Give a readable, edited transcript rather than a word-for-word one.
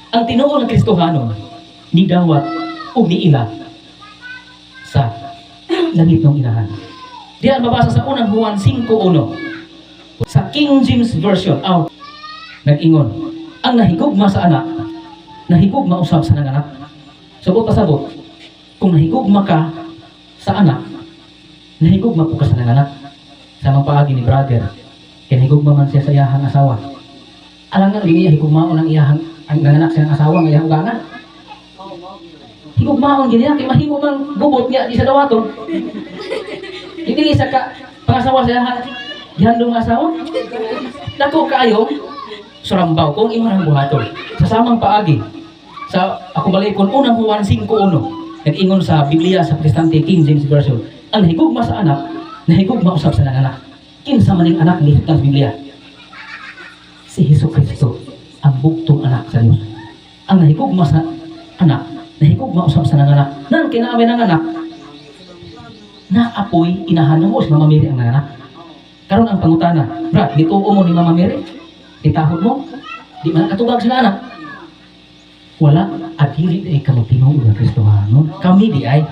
Ang tinuo ng Kristohanon, ni dawat o niila sa langit ng inahan. Diyan mabasa sa unang Juan 5:1. Sa King James Version, nag-ingon, ang nahigugma sa anak, nahigugma usab sa nanganak. Sabot pasabot, kung nahigugma ka sa anak, nahigugma po ka sa nanganak. Sa mga paagi ni brother, kaya nahigugma man siya sa iyahang asawa. Alang nga, hindi niya higugmaon ang iyahang ang nanganak sa asawa, ang iyahang ugangan. Higugmaon gini kay mahimo mang gubot niya di sa dawaton. Hindi sa ka pangasawa sa iyahang gihandong asawa. Dako kaayo surambaw kung imo nang buhaton. Sa samang paagi sa ako balikon unang Juan 5:1 nag-ingon sa Biblia sa Protestante King James Version, ang nahigugma sa anak, nahigugma usab sa nanganak. Kinsa man ning anak ni sa Biblia? Si Hesukristo, ang buktong anak sa Dios. Ang nahigugma sa anak, nahigugma usab sa nanganak. Nan kinaami ng anak, na apoy inahan mo si Mama Mary ang nanganak. Karon ang pangutana, Brad, gituo mo ni Mama Mary? Itahod mo? Di man katubag sila anak. Wala, at hindi ay kami tinuod ng Kristohanon. Kami di ay